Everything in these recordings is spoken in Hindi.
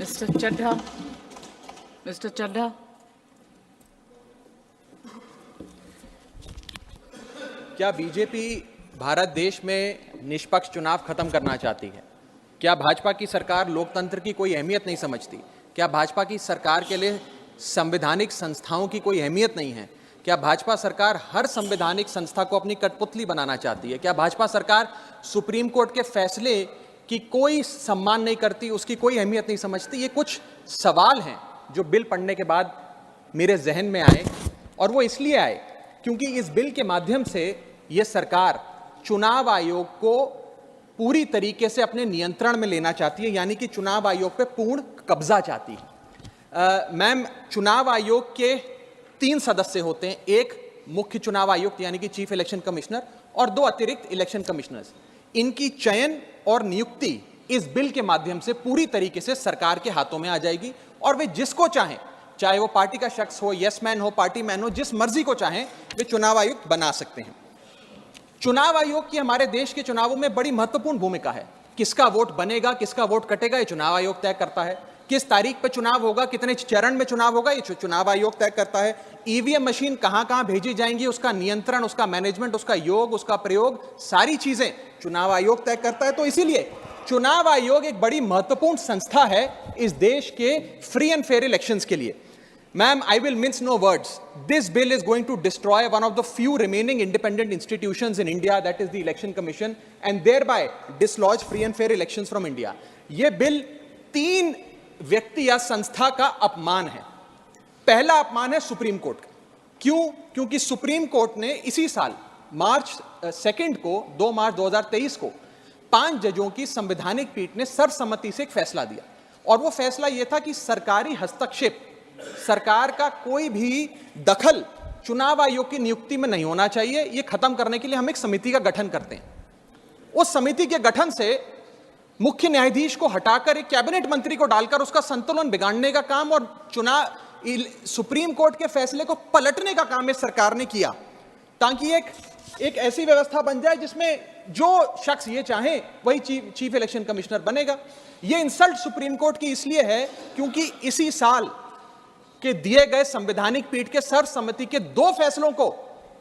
Mr. Chadha. Mr. Chadha. क्या बीजेपी भारत देश में निष्पक्ष चुनाव खत्म करना चाहती है? क्या भाजपा की सरकार लोकतंत्र की कोई अहमियत नहीं समझती? क्या भाजपा की सरकार के लिए संवैधानिक संस्थाओं की कोई अहमियत नहीं है? क्या भाजपा सरकार हर संवैधानिक संस्था को अपनी कठपुतली बनाना चाहती है? क्या भाजपा सरकार सुप्रीम कोर्ट के फैसले की कोई सम्मान नहीं करती, उसकी कोई अहमियत नहीं समझती? ये कुछ सवाल हैं जो बिल पढ़ने के बाद मेरे जहन में आए, और वो इसलिए आए क्योंकि इस बिल के माध्यम से ये सरकार चुनाव आयोग को पूरी तरीके से अपने नियंत्रण में लेना चाहती है, यानी कि चुनाव आयोग पे पूर्ण कब्जा चाहती है। मैम, चुनाव आयोग के 3 सदस्य होते हैं, एक मुख्य चुनाव आयुक्त यानी कि चीफ इलेक्शन कमिश्नर और 2 अतिरिक्त इलेक्शन कमिश्नर्स। इनकी चयन और नियुक्ति इस बिल के माध्यम से पूरी तरीके से सरकार के हाथों में आ जाएगी, और वे जिसको चाहें, चाहे वो पार्टी का शख्स हो, यस मैन हो, पार्टी मैन हो, जिस मर्जी को चाहें वे चुनाव आयुक्त बना सकते हैं। चुनाव आयोग की हमारे देश के चुनावों में बड़ी महत्वपूर्ण भूमिका है। किसका वोट बनेगा, किसका वोट कटेगा, ये चुनाव आयोग तय करता है। किस तारीख पर चुनाव होगा, कितने चरण में चुनाव होगा, ये चुनाव आयोग तय करता है। ईवीएम मशीन कहां कहां भेजी जाएंगी, उसका नियंत्रण, उसका मैनेजमेंट, उसका योग, उसका प्रयोग, सारी चीजें चुनाव आयोग तय करता है। तो इसीलिए चुनाव आयोग एक बड़ी महत्वपूर्ण संस्था है इस देश के फ्री एंड फेयर इलेक्शंस के लिए। Ma'am, I will mince no words. This bill is going to destroy one of the few remaining independent institutions in India, that is the Election Commission, and thereby dislodge free and fair elections from India. ये बिल 3 व्यक्ति या संस्था का अपमान है। पहला अपमान है सुप्रीम कोर्ट का। क्यों? क्योंकि सुप्रीम कोर्ट ने इसी साल मार्च 2 को 2 मार्च 2023 को 5 जजों की संवैधानिक पीठ ने सर्वसम्मति से एक फैसला दिया, और वो फैसला ये था कि सरकारी हस्तक्षेप, सरकार का कोई भी दखल चुनाव आयोग की नियुक्ति में नहीं होना चाहिए। ये खत्म करने के लिए हम एक समिति का गठन करते हैं। उस समिति के गठन से मुख्य न्यायाधीश को हटाकर एक कैबिनेट मंत्री को डालकर उसका संतुलन बिगाड़ने का काम और सुप्रीम कोर्ट के फैसले को पलटने का काम इस सरकार ने किया, ताकि एक ऐसी व्यवस्था बन जाए जिसमें जो शख्स ये चाहे वही चीफ इलेक्शन कमिश्नर बनेगा। ये इंसल्ट सुप्रीम कोर्ट की इसलिए है क्योंकि इसी साल के दिए गए संवैधानिक पीठ के सर्वसम्मति के 2 फैसलों को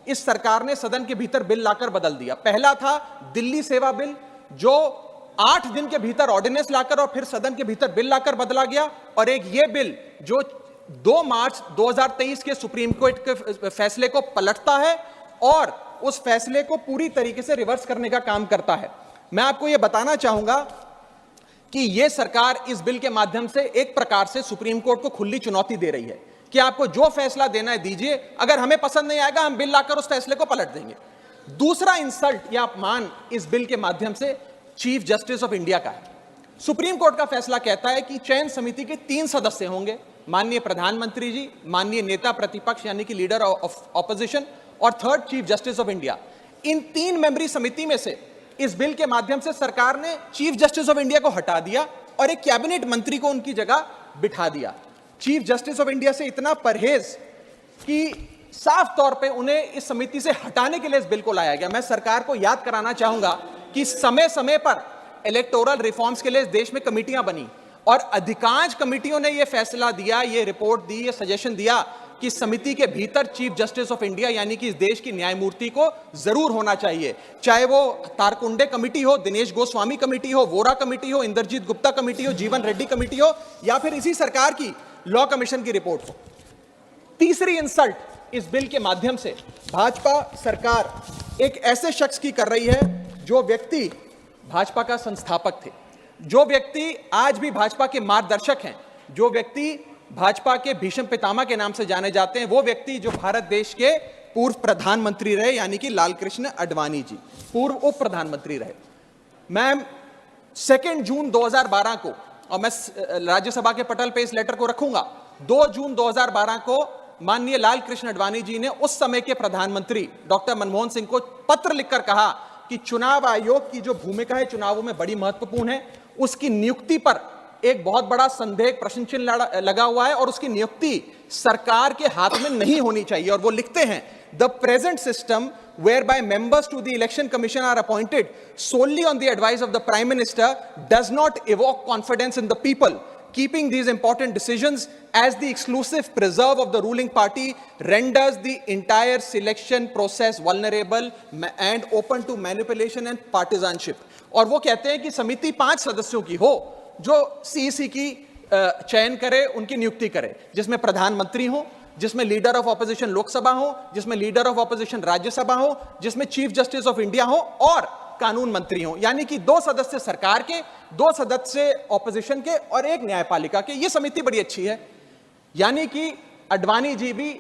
इस सरकार ने सदन के भीतर बिल लाकर बदल दिया। पहला था दिल्ली सेवा बिल, जो 8 दिन के भीतर ऑर्डिनेंस लाकर और फिर सदन के भीतर बिल लाकर बदला गया, और एक ये बिल जो 2 मार्च 2023 के सुप्रीम कोर्ट के फैसले को पलटता है और उस फैसले को पूरी तरीके से रिवर्स करने का काम करता है। मैं आपको यह बताना चाहूंगा कि यह सरकार इस बिल के माध्यम से एक प्रकार से सुप्रीम कोर्ट को खुली चुनौती दे रही है कि आपको जो फैसला देना है दीजिए, अगर हमें पसंद नहीं आएगा हम बिल लाकर उस फैसले को पलट देंगे। दूसरा इंसल्ट या अपमान इस बिल के माध्यम से चीफ जस्टिस ऑफ इंडिया का है। सुप्रीम कोर्ट का फैसला कहता है कि चयन समिति के 3 सदस्य होंगे, माननीय प्रधानमंत्री जी, माननीय नेता प्रतिपक्ष यानी कि लीडर ऑफ ऑपोजिशन, और 3rd chief justice of India. इन 3 मेंबरी समिति में से इस बिल के माध्यम से सरकार ने चीफ जस्टिस ऑफ इंडिया को हटा दिया और एक कैबिनेट मंत्री को उनकी जगह बिठा दिया। चीफ जस्टिस ऑफ इंडिया से इतना परहेज कि साफ तौर पे उन्हें इस समिति से हटाने के लिए इस बिल को लाया गया। मैं सरकार को याद कराना चाहूंगा कि समय समय पर इलेक्टोरल रिफॉर्म्स के लिए इस देश में कमेटियां बनी, और अधिकांश कमेटियों ने यह फैसला दिया, ये रिपोर्ट दी, ये सजेशन दिया कि समिति के भीतर चीफ जस्टिस ऑफ इंडिया यानी कि इस देश की न्यायमूर्ति को जरूर होना चाहिए। चाहे वो तारकुंडे कमेटी हो, दिनेश गोस्वामी कमेटी हो, वोरा कमेटी हो, इंद्रजीत गुप्ता कमेटी हो, जीवन रेड्डी कमेटी हो, या फिर इसी सरकार की लॉ कमीशन की रिपोर्ट हो। तीसरी इंसल्ट इस बिल के माध्यम से भाजपा सरकार एक ऐसे शख्स की कर रही है जो व्यक्ति भाजपा का संस्थापक थे, जो व्यक्ति आज भी भाजपा के मार्गदर्शक हैं, जो व्यक्ति भाजपा के भीष्म पितामह के नाम से जाने जाते हैं, वो व्यक्ति जो भारत देश के पूर्व प्रधानमंत्री रहे, यानी कि लालकृष्ण आडवाणी जी, पूर्व उप प्रधानमंत्री रहे। मैम, 2 जून 2012 को, और मैं राज्यसभा के पटल पे इस लेटर को रखूंगा, 2 जून 2012 को माननीय लालकृष्ण आडवाणी जी ने उस समय के प्रधानमंत्री डॉक्टर मनमोहन सिंह को पत्र लिखकर कहा कि चुनाव आयोग की जो भूमिका है चुनावों में बड़ी महत्वपूर्ण है, उसकी नियुक्ति पर एक बहुत बड़ा संदेह, प्रश्न चिन्ह लगा हुआ है, और उसकी नियुक्ति सरकार के हाथ में नहीं होनी चाहिए। और वो लिखते हैं, the present system whereby members to the election commission are appointed solely on the advice of the prime minister does not evoke confidence in the people. keeping these important decisions as the exclusive preserve of the ruling party renders the entire selection process vulnerable and open to manipulation and partisanship. और वो कहते हैं कि समिति 5 सदस्यों की हो जो सीईसी की चयन करे, उनकी नियुक्ति करे, जिसमें प्रधानमंत्री हो, जिसमें लीडर ऑफ ऑपोजिशन लोकसभा हो, जिसमें लीडर ऑफ ऑपोजिशन राज्यसभा हो, जिसमें चीफ जस्टिस ऑफ इंडिया हो और कानून मंत्री हो, यानी कि 2 सदस्य सरकार के, 2 सदस्य ऑपोजिशन के और 1 न्यायपालिका के। ये समिति बड़ी अच्छी है, यानी कि अडवाणी जी भी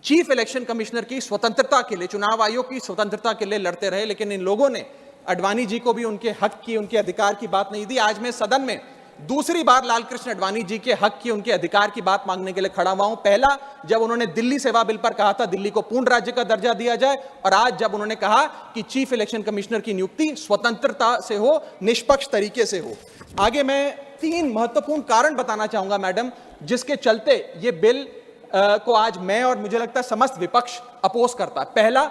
चीफ इलेक्शन कमिश्नर की स्वतंत्रता के लिए, चुनाव आयोग की स्वतंत्रता के लिए लड़ते रहे, लेकिन इन लोगों ने अडवाणी जी को भी उनके हक की, उनके अधिकार की बात नहीं दी। आज मैं सदन में दूसरी बार लालकृष्ण अडवाणी जी के हक की, उनके अधिकार की बात मांगने के लिए खड़ा हुआ हूं। पहला जब उन्होंने दिल्ली सेवा बिल पर कहा था दिल्ली को पूर्ण राज्य का दर्जा दिया जाए, और आज जब उन्होंने कहा कि चीफ इलेक्शन कमिश्नर की नियुक्ति स्वतंत्रता से हो, निष्पक्ष तरीके से हो। आगे मैं 3 महत्वपूर्ण कारण बताना चाहूंगा मैडम, जिसके चलते ये बिल को आज मैं और मुझे लगता है समस्त विपक्ष अपोज करता है। पहला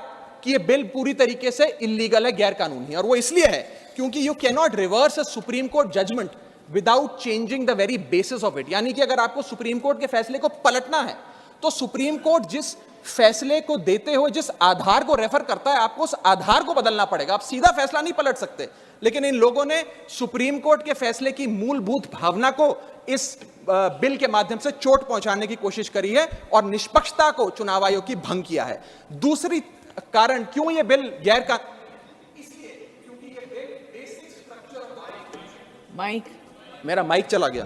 कि ये बिल पूरी तरीके से इलीगल है, गैर कानूनी है, और वो इसलिए है क्योंकि you can not reverse a supreme court judgment without changing the very basis of it. यानी कि अगर आपको सुप्रीम कोर्ट के फैसले को पलटना है तो सुप्रीम कोर्ट जिस फैसले को देते हुए जिस आधार को रेफर करता है, आपको उस आधार को बदलना पड़ेगा। आप सीधा फैसला नहीं पलट सकते। लेकिन इन लोगों ने सुप्रीम कोर्ट के फैसले की मूलभूत भावना को इस बिल के माध्यम से चोट पहुंचाने की कोशिश करी है और निष्पक्षता को चुनाव आयोग की भंग किया है। दूसरी कारण क्यों ये बिल गैर का, इसलिए क्योंकि ये बिल बेसिक स्ट्रक्चर, मेरा माइक चला गया,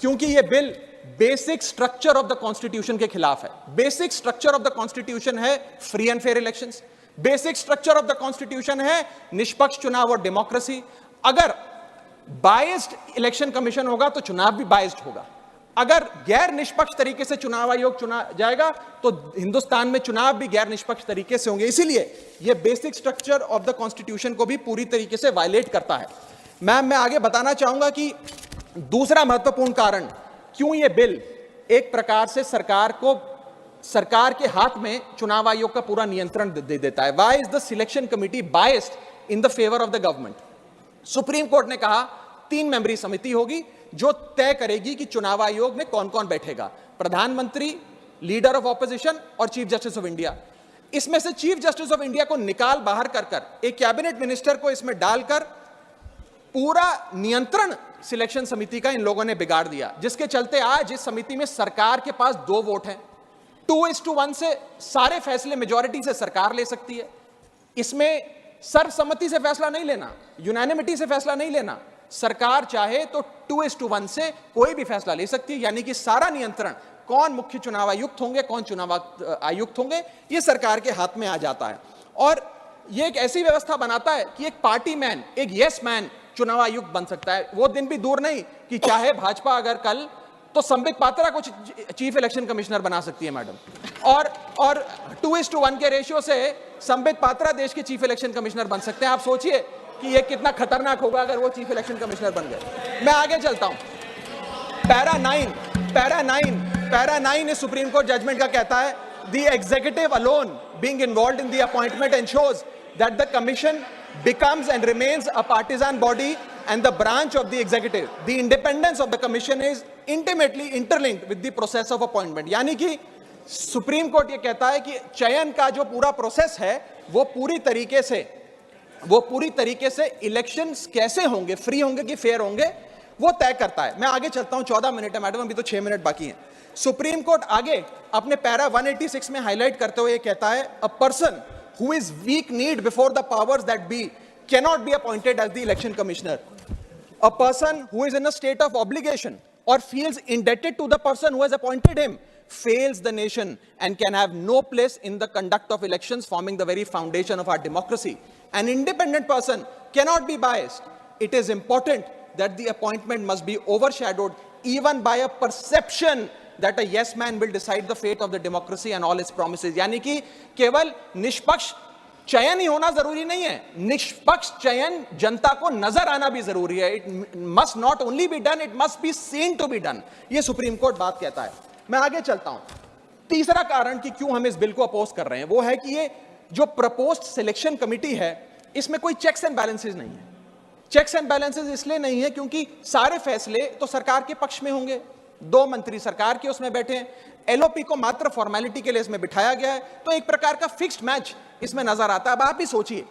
क्योंकि ये bill basic structure of the constitution के खिलाफ है। Basic structure of the constitution है free and fair elections, basic structure of the constitution है निष्पक्ष चुनाव और डेमोक्रेसी। अगर बायस्ड इलेक्शन कमीशन होगा तो चुनाव भी बायस्ड होगा। अगर गैर निष्पक्ष तरीके से चुनाव आयोग चुना जाएगा तो हिंदुस्तान में चुनाव भी गैर निष्पक्ष तरीके से होंगे। इसीलिए यह basic structure of the constitution को भी पूरी तरीके से वायलेट करता है। मैम, मैं आगे बताना चाहूंगा कि दूसरा महत्वपूर्ण कारण क्यों यह बिल एक प्रकार से सरकार के हाथ में चुनाव आयोग का पूरा नियंत्रण दे देता है। Why is the selection committee biased in the favour of the government? Supreme court ने कहा 3 मेंबरी समिति होगी जो तय करेगी कि चुनाव आयोग में कौन कौन बैठेगा, प्रधानमंत्री, लीडर ऑफ ऑपोजिशन और चीफ जस्टिस ऑफ इंडिया। इसमें से चीफ जस्टिस ऑफ इंडिया को निकाल बाहर कर एक कैबिनेट मिनिस्टर को इसमें डालकर पूरा नियंत्रण सिलेक्शन समिति का इन लोगों ने बिगाड़ दिया, जिसके चलते आज इस समिति में सरकार के पास 2 वोट हैं। 2:1 से सारे फैसले मेजॉरिटी से सरकार ले सकती है। इसमें सर्वसम्मति से फैसला नहीं लेना, यूनानिमिटी से फैसला नहीं लेना। सरकार चाहे तो 2:1 से कोई भी फैसला ले सकती है, यानी कि सारा नियंत्रण कौन मुख्य चुनाव आयुक्त होंगे, कौन चुनाव आयुक्त होंगे, यह सरकार के हाथ में आ जाता है। और यह एक ऐसी व्यवस्था बनाता है कि एक पार्टी मैन, एक यस मैन चुनाव आयुक्त बन सकता है। वो दिन भी दूर नहीं कि चाहे भाजपा अगर कल तो संबित पात्रा को चीफ इलेक्शन कमिश्नर बना सकती है मैडम, और 2:1 के रेशियो से संबित पात्रा देश के चीफ इलेक्शन कमिश्नर बन सकते हैं। आप सोचिए कि ये कितना खतरनाक होगा अगर वो चीफ इलेक्शन कमिश्नर बन गए। मैं आगे चलता हूं। पैरा 9 इस सुप्रीम कोर्ट जजमेंट का कहता है, the executive alone being involved in the appointment ensures that the commission becomes and remains a partisan body and the branch of the executive. The independence of the commission is intimately interlinked with the process of appointment. यानी कि सुप्रीम कोर्ट ये कहता है कि चयन का जो पूरा प्रोसेस है वो पूरी तरीके से इलेक्शंस कैसे होंगे, फ्री होंगे कि फेयर होंगे, वो तय करता है। मैं आगे चलता हूं, 14 मिनट है मैडम, अभी तो 6 मिनट बाकी हैं। सुप्रीम कोर्ट आगे अपने पैरा 186 में हाईलाइट करते हुए कहता है, a person who is weak kneed before the powers that be cannot be appointed as the election commissioner. A person who is in a state of obligation or feels indebted to the person who has appointed him fails the nation and can have no place in the conduct of elections, forming the very foundation of our democracy. An independent person cannot be biased. It is important that the appointment must be overshadowed even by a perception that a yes man will decide the fate of the democracy and all its promises. यानी कि केवल निष्पक्ष चयन ही होना जरूरी नहीं है, निष्पक्ष चयन जनता को नजर आना भी जरूरी है। It must not only be done, it must be seen to be done. ये सुप्रीम कोर्ट बात कहता है। मैं आगे चलता हूं। तीसरा कारण कि क्यों हम इस बिल को अपोज कर रहे हैं वो है कि ये जो प्रपोज्ड सिलेक्शन कमिटी है इसमें कोई चेक्स एंड बैलेंसेस नहीं है। चेक्स एंड बैलेंसेस इसलिए नहीं है क्योंकि सारे फैसले तो सरकार के पक्ष में होंगे, 2 मंत्री सरकार के उसमें बैठे हैं, एलओपी को मात्र फॉर्मेलिटी के लिए इसमें बिठाया गया है, तो एक प्रकार का फिक्स्ड मैच इसमें नजर आता है। अब आप ही सोचिए,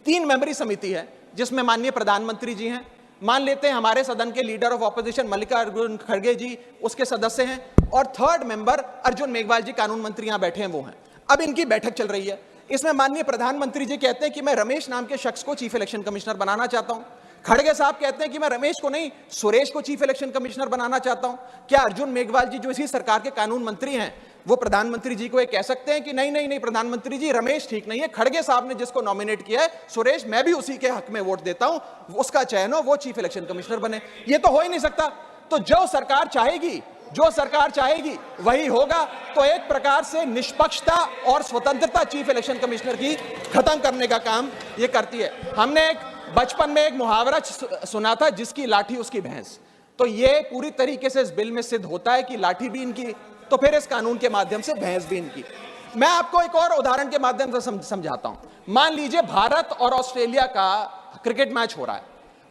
3 मेंबरी समिति है जिसमें माननीय प्रधानमंत्री जी हैं, मान लेते हैं हमारे सदन के लीडर ऑफ ऑपोजिशन मल्लिकार्जुन खड़गे जी उसके सदस्य हैं, और 3rd मेंबर अर्जुन मेघवाल जी कानून मंत्री यहां बैठे हैं वो हैं। अब इनकी बैठक चल रही है, इसमें माननीय प्रधानमंत्री जी कहते हैं कि मैं रमेश नाम के शख्स को चीफ इलेक्शन कमिश्नर बनाना चाहता हूं। खड़गे साहब कहते हैं कि मैं रमेश को नहीं सुरेश को चीफ इलेक्शन कमिश्नर बनाना चाहता हूं। क्या अर्जुन मेघवाल जी जो इसी सरकार के कानून मंत्री हैं वो प्रधानमंत्री जी को ये कह सकते हैं कि नहीं नहीं नहीं प्रधानमंत्री जी रमेश ठीक नहीं है, खड़गे साहब ने जिसको नॉमिनेट किया है सुरेश, मैं भी उसी के हक में वोट देता हूं, उसका चयन हो, वो चीफ इलेक्शन कमिश्नर बने? ये तो हो ही नहीं सकता। तो जो सरकार चाहेगी वही होगा। तो एक प्रकार से निष्पक्षता और स्वतंत्रता चीफ इलेक्शन कमिश्नर की खत्म करने का काम ये करती है। हमने बचपन में एक मुहावरा सुना था, जिसकी लाठी उसकी भैंस। तो ये पूरी तरीके से इस बिल में सिद्ध होता है कि लाठी भी इनकी, तो फिर इस कानून के माध्यम से भैंस भी इनकी। मैं आपको एक और उदाहरण के माध्यम से समझाता हूं। मान लीजिए भारत और ऑस्ट्रेलिया का क्रिकेट मैच हो रहा है,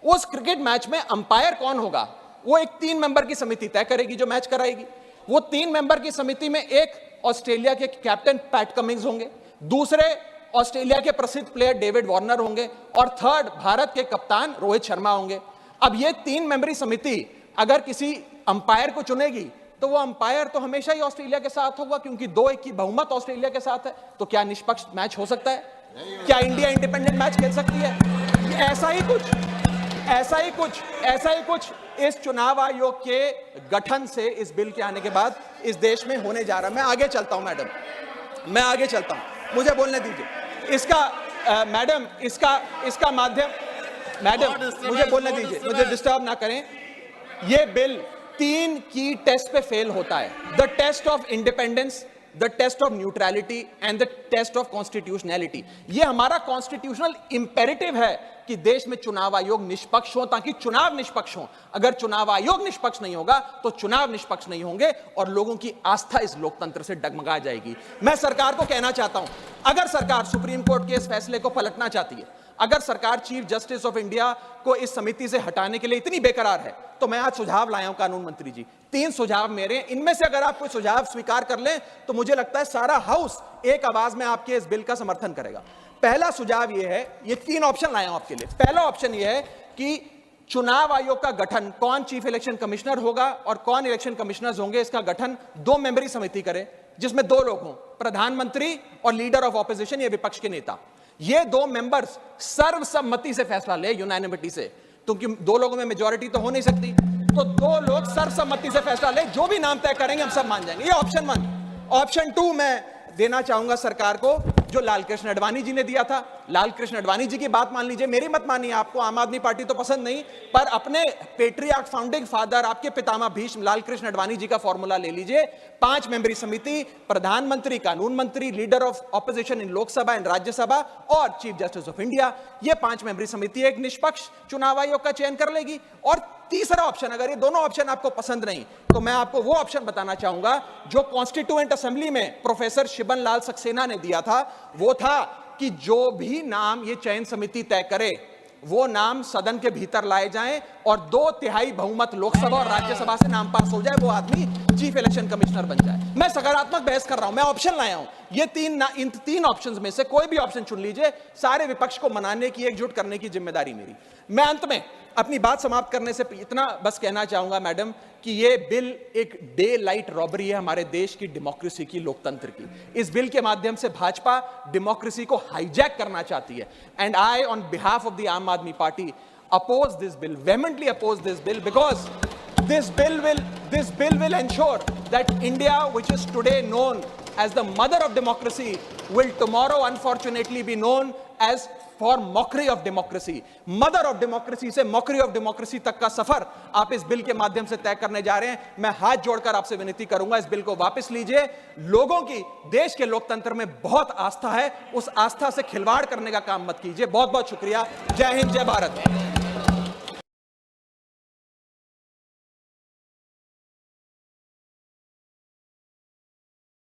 उस क्रिकेट मैच में अंपायर कौन होगा वो एक 3 मेंबर की समिति तय करेगी जो मैच कराएगी। वो 3 मेंबर की समिति में एक ऑस्ट्रेलिया के कैप्टन पैट कमिंग्स होंगे, दूसरे ऑस्ट्रेलिया के प्रसिद्ध प्लेयर डेविड वार्नर होंगे, और 3rd भारत के कप्तान रोहित शर्मा होंगे। अब ये 3 मेंबरी समिति अगर किसी अंपायर को चुनेगी तो वो अंपायर तो हमेशा ही ऑस्ट्रेलिया के साथ होगा, क्योंकि 2-1 की बहुमत ऑस्ट्रेलिया के साथ है। तो क्या निष्पक्ष मैच हो सकता है? क्या इंडिया इंडिपेंडेंट मैच खेल सकती है? ऐसा ही कुछ इस चुनाव आयोग के गठन से, इस बिल के आने के बाद इस देश में होने जा रहा है। मैं आगे चलता हूं मैडम, मुझे बोलने दीजिए। इसका माध्यम, मैडम मुझे बोलने दीजिए, मुझे डिस्टर्ब ना करें। यह बिल 3 की टेस्ट पे फेल होता है, the test of independence, the test of neutrality and the test of constitutionality. ये हमारा कॉन्स्टिट्यूशनल इंपेरेटिव है कि देश में चुनाव आयोग निष्पक्ष हो, ताकि चुनाव निष्पक्ष हो। अगर चुनाव आयोग निष्पक्ष नहीं होगा तो चुनाव निष्पक्ष नहीं होंगे और लोगों की आस्था इस लोकतंत्र से डगमगा जाएगी। मैं सरकार को कहना चाहता हूं, अगर सरकार सुप्रीम कोर्ट के इस फैसले को पलटना चाहती है, अगर सरकार चीफ जस्टिस ऑफ इंडिया को इस समिति से हटाने के लिए इतनी बेकरार है, तो मैं आज सुझाव लाया हूं कानून मंत्री जी। 3 सुझाव मेरे, इनमें से अगर आप कोई सुझाव स्वीकार कर लें तो मुझे लगता है सारा हाउस एक आवाज में आपके इस बिल का समर्थन करेगा। पहला सुझाव यह है, ये 3 ऑप्शन लाया हूं आपके लिए। पहला ऑप्शन यह है कि चुनाव आयोग का गठन, कौन चीफ इलेक्शन कमिश्नर होगा और कौन इलेक्शन कमिश्नर्स होंगे, इसका गठन 2 मेंबरी समिति करे, जिसमें 2 लोग हों, प्रधानमंत्री और लीडर ऑफ ऑपोजिशन, ये विपक्ष के नेता। ये 2 मेंबर्स सर्वसम्मति से फैसला ले, यूनानिमिटी से, क्योंकि 2 लोगों में मेजॉरिटी तो हो नहीं सकती, तो 2 लोग सर्वसम्मति से फैसला ले, जो भी नाम तय करेंगे हम सब मान जाएंगे। ये ऑप्शन 1। ऑप्शन 2 मैं देना चाहूंगा सरकार को, जो लालकृष्ण अडवाणी जी ने दिया था। लालकृष्ण अडवाणी जी की बात मान लीजिए, मेरी मत मानिए, आपको आम आदमी पार्टी तो पसंद नहीं, पर अपने पेट्रियार्क फाउंडिंग फादर, आपके पितामह भीष्म लालकृष्ण अडवाणी जी का फॉर्मूला ले लीजिए। 5 मेंबरी समिति, प्रधानमंत्री, कानून मंत्री, leader of opposition in Lok Sabha and Rajya Sabha और चीफ जस्टिस ऑफ इंडिया। ये 5 मेंबरी समिति एक निष्पक्ष चुनाव आयोग का चयन कर लेगी। और तीसरा ऑप्शन, अगर ये दोनों ऑप्शन आपको पसंद नहीं, तो मैं आपको वो ऑप्शन बताना चाहूंगा जो कॉन्स्टिट्यूएंट असेंबली में प्रोफेसर शिबन लाल सक्सेना ने दिया था। वो था कि जो भी नाम ये चयन समिति तय करे, वो नाम सदन के भीतर लाए जाएं और 2/3 बहुमत लोकसभा और राज्यसभा से नाम पास हो जाए, वो आदमी चीफ इलेक्शन कमिश्नर बन जाए। मैं सकारात्मक बहस कर रहा हूं, मैं ऑप्शन लाया हूं। ये इन 3 ऑप्शंस में से कोई भी ऑप्शन चुन लीजिए, सारे विपक्ष को मनाने की, एकजुट करने की जिम्मेदारी मेरी। मैं अंत में अपनी बात समाप्त करने से इतना बस कहना चाहूंगा मैडम कि ये बिल एक डे लाइट रॉबरी है हमारे देश की डेमोक्रेसी की, लोकतंत्र की। इस बिल के माध्यम से भाजपा डेमोक्रेसी को हाईजैक करना चाहती है। And I on behalf of the आम आदमी party oppose this bill, vehemently oppose this bill, because this bill will ensure that India, which is today known as the mother of democracy, will tomorrow unfortunately be known as for mockery of democracy. Mother of democracy से mockery of democracy तक का सफर आप इस बिल के माध्यम से तय करने जा रहे हैं। मैं हाथ जोड़कर आपसे विनती करूंगा, इस बिल को वापस लीजिए। लोगों की देश के लोकतंत्र में बहुत आस्था है, उस आस्था से खिलवाड़ करने का काम मत कीजिए। बहुत बहुत शुक्रिया। जय हिंद, जय भारत।